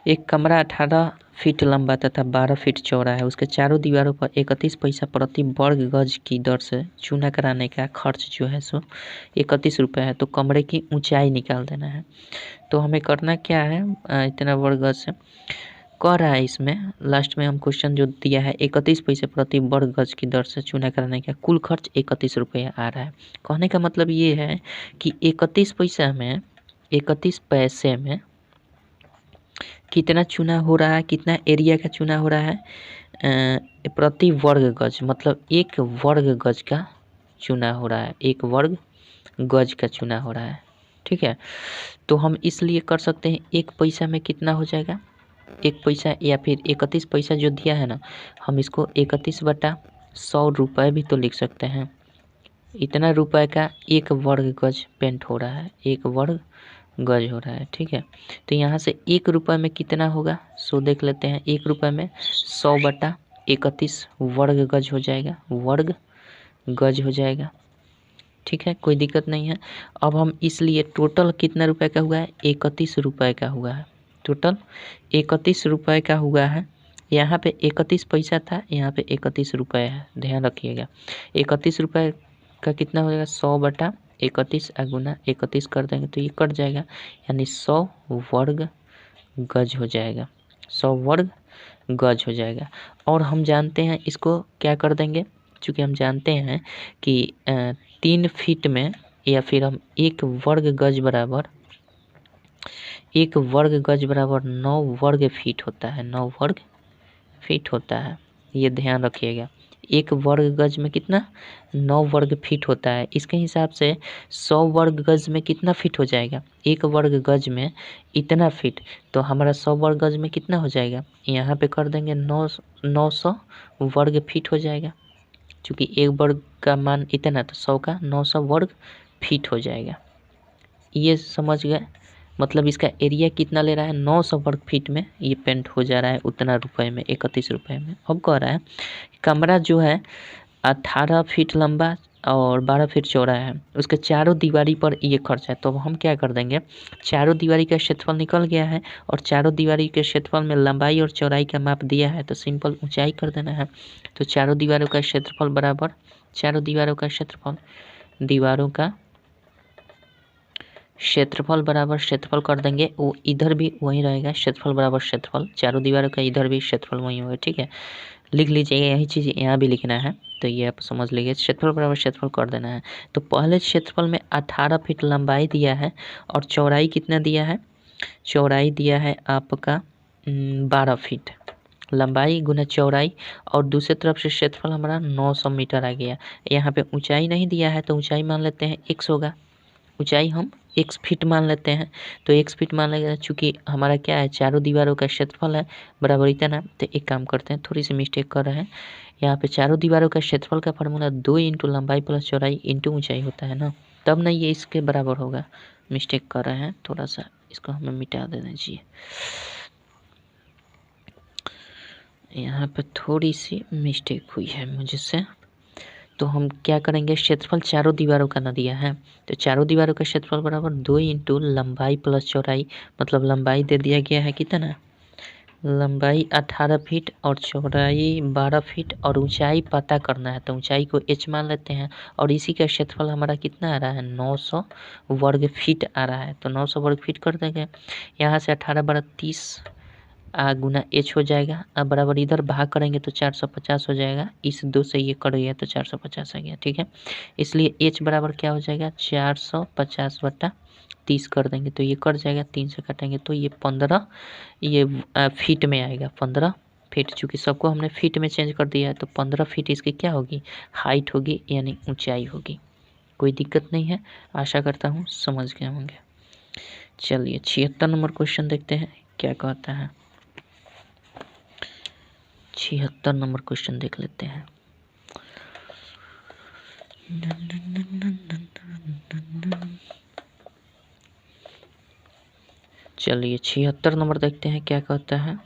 [SPEAKER 1] एक कमरा 18 फीट लंबा तथा 12 फीट चौड़ा है, उसके चारों दीवारों पर 31 पैसा प्रति वर्ग गज की दर से चूना कराने का खर्च जो है सो 31 रुपये है, तो कमरे की ऊंचाई निकाल देना है। तो हमें करना क्या है? इतना वर्ग गज से कह रहा है, इसमें लास्ट में हम क्वेश्चन जो दिया है 31 पैसे प्रति वर्ग गज की दर से चूना कराने का कुल खर्च 31 रुपये आ रहा है। कहने का मतलब ये है कि 31 पैसा में 31 पैसे में कितना चूना हो रहा है, कितना एरिया का चूना हो रहा है? प्रति वर्ग गज, मतलब 1 वर्ग गज का चुना हो रहा है, 1 वर्ग गज का चुना हो रहा है। ठीक है, तो हम इसलिए कर सकते हैं 1 पैसा में कितना हो जाएगा, 1 पैसा या फिर 31 पैसा जो दिया है ना, हम इसको 31/100 रुपये भी तो लिख सकते हैं। इतना रुपए का 1 वर्ग गज पेंट हो रहा है, 1 वर्ग गज हो रहा है। ठीक है, तो यहाँ से 1 रुपये में कितना होगा, सो देख लेते हैं। 1 रुपये में 100/31 वर्ग गज हो जाएगा, वर्ग गज हो जाएगा। ठीक है, कोई दिक्कत नहीं है। अब हम इसलिए टोटल कितना रुपए का हुआ है, 31 रुपये का हुआ है। टोटल 31 रुपये का हुआ है। यहाँ पे 31 पैसा था, यहाँ पे 31 रुपये है, ध्यान रखिएगा। 31 रुपये का कितना हो जाएगा, 100/31 गुना 31 कर देंगे तो ये कट जाएगा, यानी 100 वर्ग गज हो जाएगा, 100 वर्ग गज हो जाएगा। और हम जानते हैं इसको क्या कर देंगे, चूँकि हम जानते हैं कि 3 फीट में, या फिर हम 1 वर्ग गज बराबर 9 वर्ग फीट होता है, 9 वर्ग फीट होता है। ये ध्यान रखिएगा, 1 वर्ग गज में कितना, 9 वर्ग फीट होता है। इसके हिसाब से 100 वर्ग गज में कितना फीट हो जाएगा, 1 वर्ग गज में इतना फीट, तो हमारा 100 वर्ग गज में कितना हो जाएगा, यहाँ पे कर देंगे 900 वर्ग फीट हो जाएगा। चूँकि 1 वर्ग का मान इतना, तो 100 का 900 वर्ग फीट हो जाएगा। ये समझ गए, मतलब इसका एरिया कितना ले रहा है, 900 वर्ग फीट में ये पेंट हो जा रहा है, उतना रुपए में, 31 रुपये में। अब कह रहा है कमरा जो है 18 फीट लंबा और 12 फीट चौड़ा है, उसके चारों दीवारी पर ये खर्च है। तो अब हम क्या कर देंगे, चारों दीवारी का क्षेत्रफल निकल गया है और चारों दीवारी के क्षेत्रफल में लंबाई और चौड़ाई का माप दिया है, तो सिंपल ऊंचाई कर देना है। तो चारों दीवारों का क्षेत्रफल बराबर, चारों दीवारों का क्षेत्रफल, दीवारों का क्षेत्रफल बराबर क्षेत्रफल कर देंगे, वो इधर भी वही रहेगा, क्षेत्रफल बराबर क्षेत्रफल, चारों दीवारों का इधर भी क्षेत्रफल वही होगा। ठीक है, लिख लीजिएगा, यही चीज़ यहाँ भी लिखना है, तो ये आप समझ लीजिए, क्षेत्रफल बराबर क्षेत्रफल कर देना है। तो पहले क्षेत्रफल में 18 फीट लंबाई दिया है और चौड़ाई कितना दिया है, चौड़ाई दिया है आपका 12 फीट, लंबाई गुना चौड़ाई, और दूसरी तरफ से क्षेत्रफल हमारा 900 मीटर आ गया। यहाँ पे ऊंचाई नहीं दिया है, तो ऊंचाई मान लेते हैं x होगा, ऊंचाई हम x फीट मान लेते हैं, तो x फीट मान लेंगे। चूँकि हमारा क्या है, चारों दीवारों का क्षेत्रफल है बराबर इतना, तो एक काम करते हैं, थोड़ी सी मिस्टेक कर रहे हैं यहाँ पे। चारों दीवारों का क्षेत्रफल का फार्मूला 2 × लंबाई प्लस चौड़ाई इंटू ऊंचाई होता है ना, तब ना ये इसके बराबर होगा। मिस्टेक कर रहे हैं थोड़ा सा, इसको हमें मिटा देना चाहिए, यहाँ पे थोड़ी सी मिस्टेक हुई है मुझसे। तो हम क्या करेंगे, क्षेत्रफल चारों दीवारों का ना दिया है, तो चारों दीवारों का क्षेत्रफल बराबर 2 × लंबाई प्लस चौड़ाई, मतलब लंबाई दे दिया गया है कितना, लंबाई 18 फीट और चौड़ाई 12 फीट, और ऊंचाई पता करना है, तो ऊंचाई को h मान लेते हैं, और इसी का क्षेत्रफल हमारा कितना आ रहा है, 900 वर्ग फीट आ रहा है, तो 900 वर्ग फीट कर देंगे। यहाँ से 18 × 30 गुना h हो जाएगा, अब बराबर इधर भाग करेंगे तो 450 हो जाएगा, इस 2 से ये कट गया तो 450 आ गया। ठीक है, इसलिए h बराबर क्या हो जाएगा, 450/30 कर देंगे तो ये कट जाएगा, 3 से काटेंगे तो ये 15 ये फीट में आएगा, 15 फीट। चूँकि सबको हमने फीट में चेंज कर दिया है, तो 15 फीट इसकी क्या होगी, हाइट होगी, यानी ऊंचाई होगी। कोई दिक्कत नहीं है, आशा करता हूँ समझ गए होंगे। चलिए 76 नंबर क्वेश्चन देखते हैं क्या कहता है। 76 नंबर क्वेश्चन देख लेते हैं। चलिए 76 नंबर देखते हैं क्या कहता है।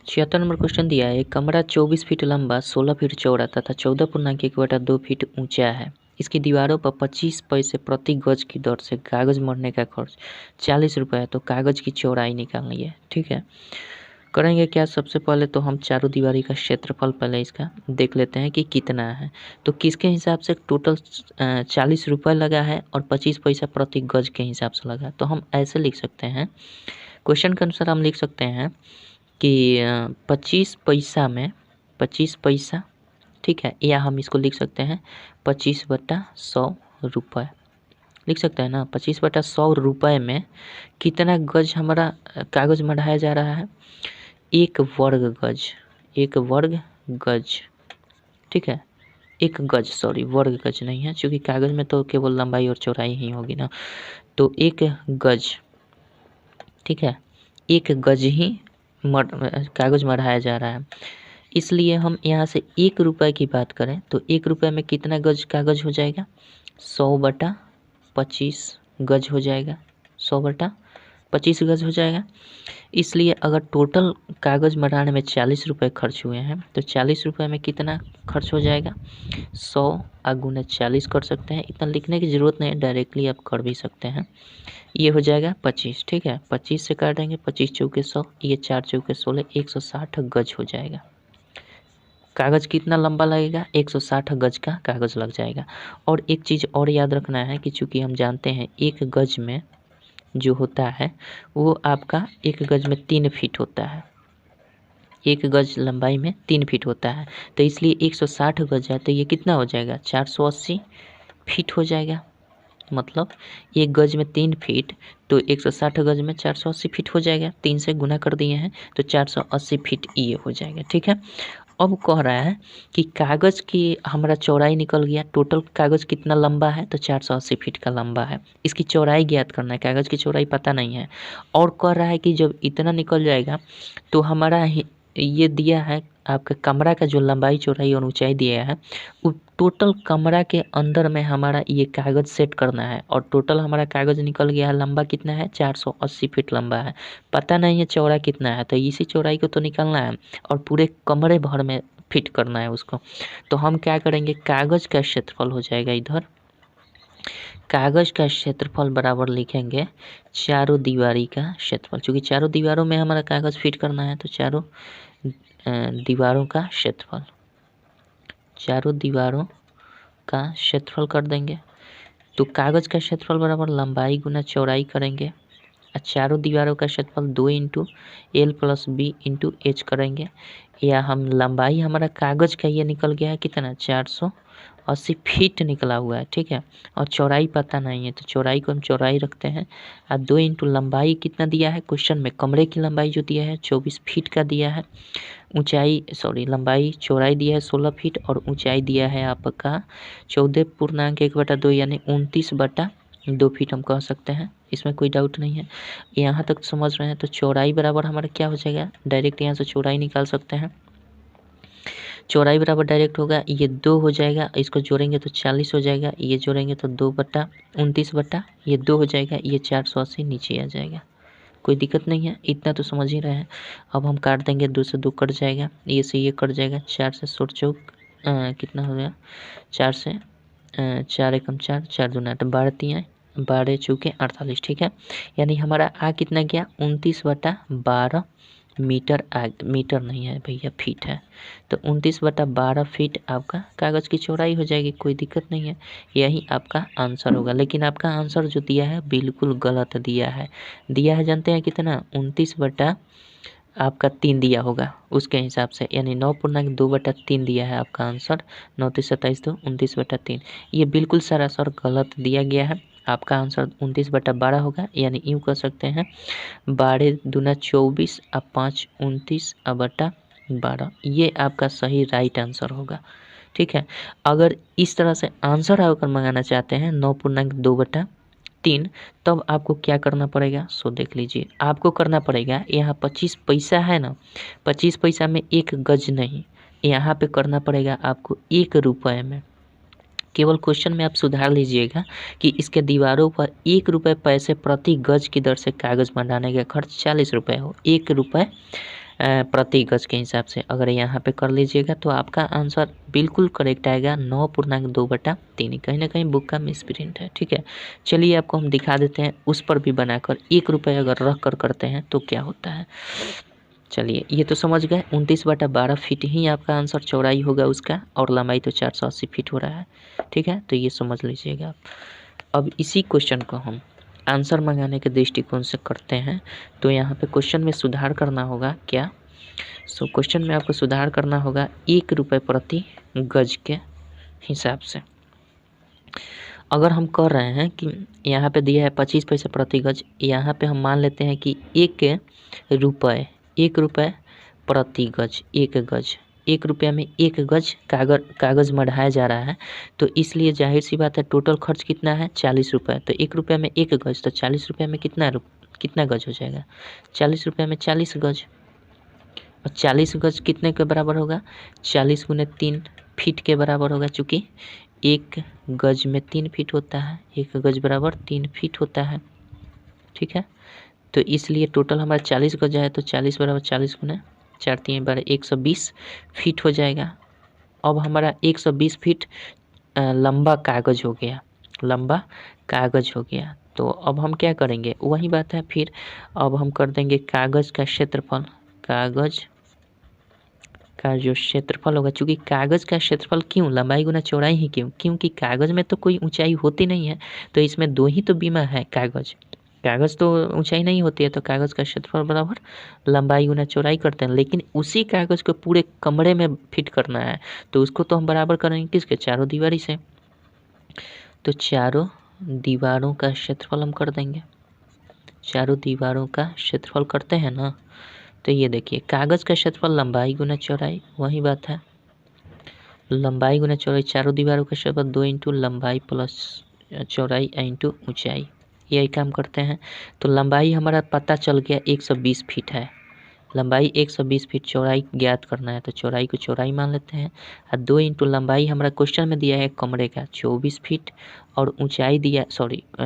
[SPEAKER 1] 76 नंबर क्वेश्चन दिया है, एक कमरा 24 फीट लंबा, 16 फीट चौड़ा तथा 14.1/2 फीट ऊंचा है। इसकी दीवारों पर 25 पैसे प्रति गज की दर से कागज मढ़ने का खर्च 40 रुपये है, तो कागज की चौड़ाई निकालनी है। ठीक है, करेंगे क्या, सबसे पहले तो हम चारों दीवारी का क्षेत्रफल पहले इसका देख लेते हैं कि कितना है। तो किसके हिसाब से, टोटल 40 रुपये लगा है और 25 पैसा प्रति गज के हिसाब से लगा, तो हम ऐसे लिख सकते हैं, क्वेश्चन के अनुसार हम लिख सकते हैं कि 25 पैसा में 25 पैसा, ठीक है, या हम इसको लिख सकते हैं 25/100 रुपये, लिख सकते हैं ना। 25/100 रुपये में कितना गज हमारा कागज मढ़ाया जा रहा है, 1 वर्ग गज, 1 वर्ग गज। ठीक है, 1 गज, सॉरी वर्ग गज नहीं है, क्योंकि कागज़ में तो केवल लंबाई और चौड़ाई ही होगी ना। तो 1 गज, ठीक है, 1 गज ही कागज़ मढ़ाया जा रहा है। इसलिए हम यहाँ से 1 रुपये की बात करें तो 1 रुपये में कितना गज कागज़ हो जाएगा? 100/25 गज हो जाएगा, 100/25 गज हो जाएगा। इसलिए अगर टोटल कागज़ मढ़ाने में 40 रुपये खर्च हुए हैं तो 40 रुपये में कितना खर्च हो जाएगा? 100 × 40 कर सकते हैं, इतना लिखने की ज़रूरत नहीं है, डायरेक्टली आप कर भी सकते हैं। ये हो जाएगा 25, ठीक है, 25 से काटेंगे, 25 चौके 100, ये 4 चौके 16, 160 गज हो जाएगा। कागज़ कितना लंबा लगेगा? 160 गज का कागज़ लग जाएगा। और एक चीज़ और याद रखना है कि चूँकि हम जानते हैं 1 गज में जो होता है वो आपका 1 गज में 3 फीट होता है, 1 गज लंबाई में 3 फीट होता है, तो इसलिए 160 गज है तो ये कितना हो जाएगा? 480 फीट हो जाएगा। मतलब 1 गज में 3 फीट, तो 160 गज में 480 फीट हो जाएगा। 3 से गुना कर दिए हैं तो 480 फीट ये हो जाएगा, ठीक है। अब कह रहा है कि कागज़ की हमारा चौड़ाई निकल गया, टोटल कागज़ कितना लंबा है? तो 480 फीट का लंबा है। इसकी चौड़ाई ज्ञात करना है, कागज़ की चौड़ाई पता नहीं है। और कह रहा है कि जब इतना निकल जाएगा तो हमारा ये दिया है आपका कमरा का जो लंबाई चौड़ाई और ऊंचाई दिया है वो टोटल कमरा के अंदर में हमारा ये कागज़ सेट करना है। और टोटल हमारा कागज़ निकल गया है, लंबा कितना है? 480 फीट लंबा है, पता नहीं है चौड़ा कितना है, तो इसी चौड़ाई को तो निकालना है और पूरे कमरे भर में फिट करना है उसको। तो हम क्या करेंगे, कागज़ का क्षेत्रफल हो जाएगा इधर, कागज़ का क्षेत्रफल बराबर लिखेंगे चारों दीवारी का क्षेत्रफल, क्योंकि चारों दीवारों में हमारा कागज़ फिट करना है, तो चारों दीवारों का क्षेत्रफल, चारों दीवारों का क्षेत्रफल कर देंगे। तो कागज़ का क्षेत्रफल बराबर लंबाई गुना चौड़ाई करेंगे, चारों दीवारों का क्षेत्रफल 2 × L + B × H करेंगे। या हम लंबाई हमारा कागज़ का ये निकल गया है कितना? 480 फीट निकला हुआ है, ठीक है। और चौड़ाई पता नहीं है तो चौड़ाई को हम चौड़ाई रखते हैं। 2 × लंबाई कितना दिया है क्वेश्चन में? कमरे की लंबाई जो दिया है 24 फीट का दिया है। ऊंचाई लंबाई चौड़ाई दिया है 16 फीट और ऊंचाई दिया है आपका 14.1/2 यानी 29/2 फीट हम कह सकते हैं, इसमें कोई डाउट नहीं है। यहाँ तक समझ रहे हैं। तो चौड़ाई बराबर हमारा क्या हो जाएगा? डायरेक्ट यहाँ से चौड़ाई निकाल सकते हैं। चौड़ाई बराबर डायरेक्ट होगा, ये 2 हो जाएगा, इसको जोड़ेंगे तो 40 हो जाएगा, ये जोड़ेंगे तो 2/29 ये 2 हो जाएगा, ये 480 नीचे आ जाएगा। कोई दिक्कत नहीं है, इतना तो समझ ही रहे हैं। अब हम काट देंगे, 2 से 2 कट जाएगा, ये से ये कट जाएगा, 4 से 16 चौक कितना हो गया? 4 से 4 एकम 4, 4 दूना 12 तियाँ 12 चौके 48, ठीक है। यानी हमारा आ कितना गया? 29/12 मीटर मीटर नहीं है भैया, फीट है। तो 29/12 फीट आपका कागज़ की चौड़ाई हो जाएगी, कोई दिक्कत नहीं है, यही आपका आंसर होगा। लेकिन आपका आंसर जो दिया है बिल्कुल गलत दिया है। जानते हैं कितना? 29/3 दिया होगा उसके हिसाब से, यानी 9.2/3 दिया है आपका आंसर। 9 × 27 तो 29/3, ये बिल्कुल सरासर गलत दिया गया है। आपका आंसर 29/12 होगा, यानी यूँ कह सकते हैं 12 दूना 24 और 5 29/12, ये आपका सही राइट आंसर होगा, ठीक है। अगर इस तरह से आंसर अगर मंगाना चाहते हैं 9.2/3, तब आपको क्या करना पड़ेगा? सो देख लीजिए, आपको करना पड़ेगा यहाँ 25 पैसा है ना, 25 पैसा में 1 गज नहीं, यहाँ पे करना पड़ेगा आपको 1 रुपये में। केवल क्वेश्चन में आप सुधार लीजिएगा कि इसके दीवारों पर 1 रुपये पैसे प्रति गज की दर से कागज़ मंडाने का खर्च 40 रुपये हो, 1 रुपये प्रति गज के हिसाब से अगर यहाँ पे कर लीजिएगा तो आपका आंसर बिल्कुल करेक्ट आएगा 9.2/3। कहीं ना कहीं बुक का मिसप्रिंट है, ठीक है। चलिए आपको हम दिखा देते हैं उस पर भी बनाकर 1 रुपये अगर रख कर करते हैं तो क्या होता है। चलिए, ये तो समझ गए 29/12 फीट ही आपका आंसर चौड़ाई होगा उसका, और लंबाई तो 480 फीट हो रहा है, ठीक है। तो ये समझ लीजिएगा आप। अब इसी क्वेश्चन को हम आंसर मंगाने के दृष्टिकोण से करते हैं, तो यहाँ पे क्वेश्चन में सुधार करना होगा क्या? सो क्वेश्चन में आपको सुधार करना होगा 1 रुपये प्रति गज के हिसाब से। अगर हम कह रहे हैं कि यहाँ पे दिया है 25 पैसे प्रति गज, यहाँ पे हम मान लेते हैं कि 1 रुपये प्रति गज, 1 गज ₹1 में 1 गज कागज़ मढ़ाया जा रहा है, तो इसलिए जाहिर सी बात है टोटल खर्च कितना है ₹40। तो ₹1 में 1 गज, तो ₹40 में कितना गज हो जाएगा? ₹40 में 40 गज, और 40 गज कितने के बराबर होगा? 40 गुने 3 फीट के बराबर होगा, चूँकि 1 गज में 3 फीट होता है, 1 गज बराबर 3 फीट होता है। ठीक है, तो इसलिए टोटल हमारा 40 गज है, तो 40 बराबर 40 गुने 4 3 12 120 फीट हो जाएगा। अब हमारा 120 फीट लंबा कागज़ हो गया, लंबा कागज़ हो गया। तो अब हम क्या करेंगे? वही बात है, फिर अब हम कर देंगे कागज़ का क्षेत्रफल। कागज़ का जो क्षेत्रफल होगा, चूँकि कागज़ का क्षेत्रफल क्यों? लंबाई गुना चौड़ाई ही क्यों? क्योंकि कागज़ में तो कोई ऊंचाई होती नहीं है, तो इसमें 2 ही तो बीमा है। कागज़ तो ऊंचाई नहीं होती है, तो कागज़ का क्षेत्रफल बराबर लंबाई गुना चौड़ाई करते हैं। लेकिन उसी कागज़ को पूरे कमरे में फिट करना है, तो उसको तो हम बराबर करेंगे किसके? चारों दीवारी से। तो चारों दीवारों का क्षेत्रफल हम कर देंगे। चारों दीवारों का क्षेत्रफल करते हैं ना, तो ये देखिए कागज़ का क्षेत्रफल लंबाई गुना चौड़ाई, वही बात है, लंबाई गुना चौड़ाई। चारों दीवारों का क्षेत्रफल 2 इंटू लंबाई प्लस चौड़ाई इंटू ऊंचाई, यही काम करते हैं। तो लंबाई हमारा पता चल गया 120 फीट है, लंबाई 120 फीट, चौड़ाई ज्ञात करना है, तो चौड़ाई को चौड़ाई मान लेते हैं। और 2 इंटू लंबाई हमारा क्वेश्चन में दिया है कमरे का 24 फीट, और ऊंचाई दिया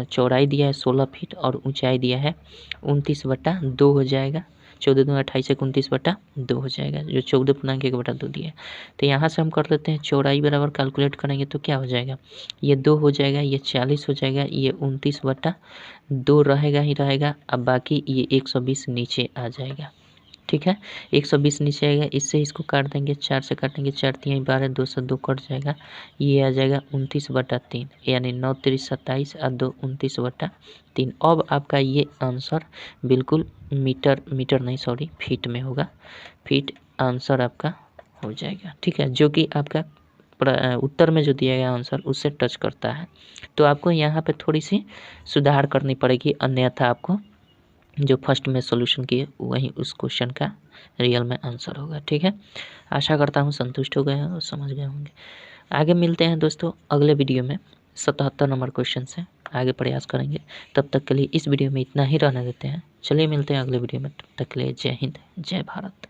[SPEAKER 1] चौड़ाई दिया है 16 फीट, और ऊंचाई दिया है 29/2 हो जाएगा। 14 दूनी 28 से 29/2 हो जाएगा, जो 14.1/2 दिया है। तो यहाँ से हम कर लेते हैं चौड़ाई बराबर, कैलकुलेट करेंगे तो क्या हो जाएगा? ये 2 हो जाएगा, ये 40 हो जाएगा, ये 29/2 रहेगा ही रहेगा। अब बाकी ये 120 नीचे आ जाएगा। ठीक है, 120 नीचे आएगा, इससे इसको काट देंगे, 4 से काटेंगे, 4 3 12, 2 से 2 कट जाएगा, ये आ जाएगा 29/3, यानी 9 3 27 और 2 29/3। अब आपका ये आंसर बिल्कुल फीट में होगा, फीट आंसर आपका हो जाएगा। ठीक है, जो कि आपका उत्तर में जो दिया गया आंसर उससे टच करता है। तो आपको यहाँ पे थोड़ी सी सुधार करनी पड़ेगी, अन्यथा आपको जो फर्स्ट में सॉल्यूशन किए वही उस क्वेश्चन का रियल में आंसर होगा। ठीक है, आशा करता हूँ संतुष्ट हो गए हैं और समझ गए होंगे। आगे मिलते हैं दोस्तों अगले वीडियो में 77 नंबर क्वेश्चन से आगे प्रयास करेंगे। तब तक के लिए इस वीडियो में इतना ही रहने देते हैं। चलिए मिलते हैं अगले वीडियो में, तब तक के लिए जय हिंद, जय भारत।